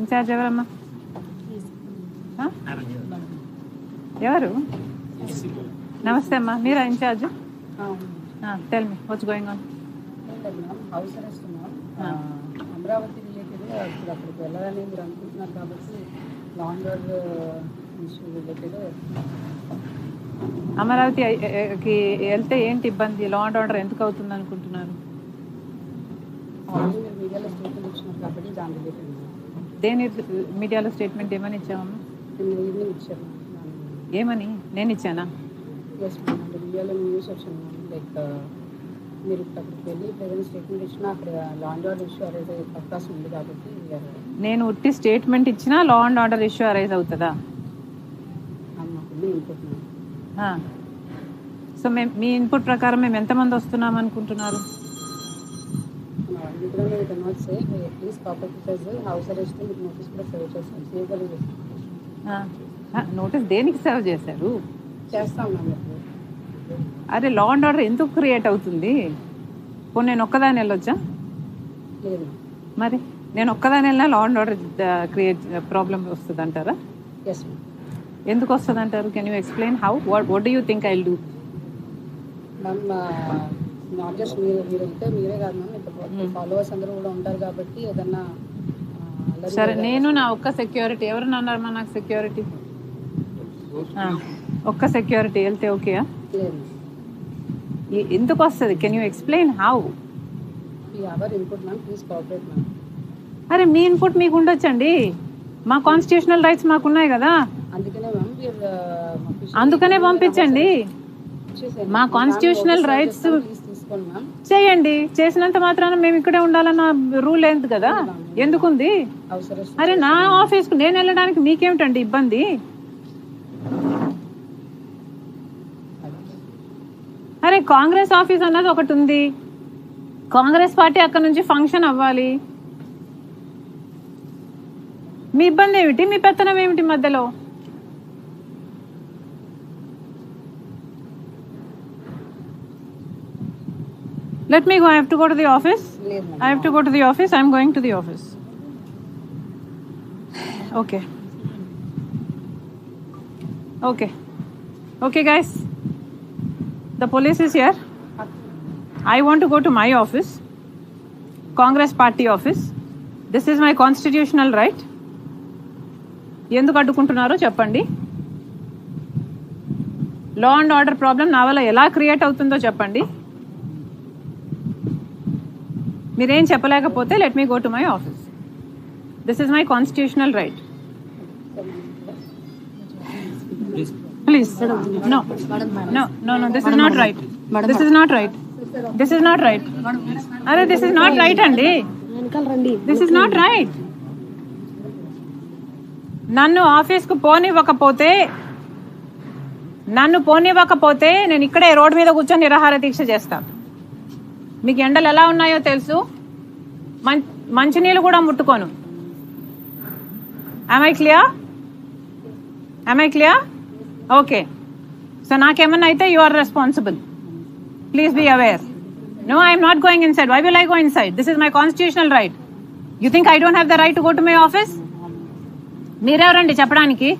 Incharge ఎవరమ్మా? ఎవరు? నమస్తే అమ్మా, మీరా incharge? Tell me what's going on. House arrest Amaravati related ఇప్పుడు అక్కడికి వెళ్ళాలని మీరు అనుకుంటున్నారు కాబట్టి లాంగ్ ఇష్యూ రిలేటెడ్. అమరావతికి వెళ్తే ఏంటి ఇబ్బంది? లా అండ్ ఆర్డర్ ఎందుకు అవుతుంది అనుకుంటున్నారు? ఆల్రెడీ మీరు మీడియాలో స్టేట్మెంట్ ఇచ్చినారు కాబట్టి దాని రిలేటెడ్. దేని మీడియాలో స్టేట్మెంట్ ఏమని ఇచ్చామమ్మా? ఈవినింగ్ ఇచ్చారు. ఏమని? నేను ఇచ్చానా? ఎస్ మ్యామ్, అంటే మీడియాలో న్యూస్ సెక్షన్ లైక్ మీరు ఇప్పుడు అక్కడికి వెళ్ళి ఏదైనా స్టేట్మెంట్ ఇచ్చినా అక్కడ law and order issue arise అయ్యే అవకాశం ఉంది కాబట్టి. నేను ఉట్టి స్టేట్మెంట్ ఇచ్చినా law and order issue arise అవుతుందా? మాకు ఇన్పుట్ మ్యామ్. సో మీ ఇన్పుట్ ప్రకారం మేము ఎంతమంది వస్తున్నాం అనుకుంటున్నారు? ఇప్పుడు మీరు cannot say please cooperate because house arrest మీకు నోటీస్ కూడా సర్వ్ చేస్తాం. సేఫ్గా నోటీస్ దేనికి సర్వ్ చేశారు? చేస్తాం మ్యామ్. అరే లా అండ్ ఆర్డర్ ఎందుకు క్రియేట్ అవుతుంది? పోనీ నేను ఒక్కదాని వెళ్ళొచ్చా? లేదు మరి నేను ఒక్కదాని వెళ్ళినా law and order create problem వస్తుంది అంటారా? Yes ma'am. ఎందుకు వస్తుంది అంటారు? Can you explain how? What do you think I will do? Ma'am not just మీరు వెళ్తే మీరే కాదు మ్యామ్, ఇప్పుడు ఫాలోవర్స్ అందరూ కూడా ఉంటారు కాబట్టి ఏదన్నా సరే, నేను నా ఒక్క సెక్యూరిటీ ఎవరన్నా అన్నారమ్మా నాకు సెక్యూరిటీ? ఒక్క సెక్యూరిటీ వెళ్తే ఓకేయా? లేదు ఎందుకు వస్తుంది? Can you explain how? Our input ma'am, please cooperate ma'am. అరే మీ ఇన్పుట్ మీకు ఉండొచ్చండి, మా కాన్స్టిట్యూషనల్ రైట్స్ మాకున్నాయి కదా, అందుకనే మ్యామ్ అందుకనే పంపించండి. మా కాన్స్టిట్యూషనల్ రైట్స్ తీసుకోండి మ్యామ్. చేయండి, చేసినంత మాత్రాన మేము ఇక్కడే ఉండాలన్న రూల్ ఏంటి కదా, ఎందుకుంది? అరే నా ఆఫీస్కు నేను వెళ్ళడానికి మీకేమిటండి ఇబ్బంది? అరే కాంగ్రెస్ ఆఫీస్ అన్నది ఒకటి ఉంది, కాంగ్రెస్ పార్టీ అక్కడ నుంచి ఫంక్షన్ అవ్వాలి, మీ ఇబ్బంది ఏమిటి? మీ పెత్తనం ఏమిటి మధ్యలో? Let me go. I have to go to the office. I have to go to the office. I am going to the office. Okay. Okay. Okay, guys. The police is here. I want to go to my office. Congress party office. This is my constitutional right. ఎందుకు అడ్డుకుంటున్నారో చెప్పండి. లా and order problem నా వల్ల ఎలా create అవుతుందో చెప్పండి. మీరేం చెప్పలేకపోతే let me go to my office. This is my constitutional right. Please no no no no this is not right. This is not right. This is not right. అరే this is not right అండి. This is not right. నన్ను ఆఫీస్కు పోనివ్వకపోతే నేను ఇక్కడే road మీద కూర్చొని నిరాహార దీక్ష చేస్తాను. మీకు ఎండలు ఎలా ఉన్నాయో తెలుసు, మంచినీళ్ళు కూడా ముట్టుకోను. am I clear? Okay. So నాకేమన్నా అయితే you are responsible. Please be aware. No, I am not going inside. Why will I go inside? This is my constitutional right. You think I don't have the right to go to my office? మీరెవరండి చెప్పడానికి?